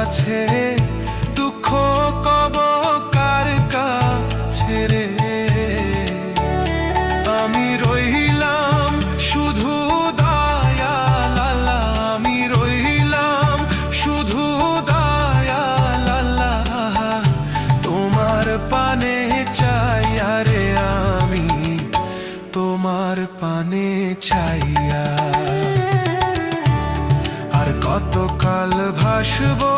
কাছে, দুঃখ কব কার কাছে রে। আমি রইলাম শুধু দয়াল আল্লাহ, আমি রইলাম শুধু দয়াল আল্লাহ। তোমার পানে চাইয়া রে আমি, তোমার পানে চাইয়া। আর কতকাল ভাসবো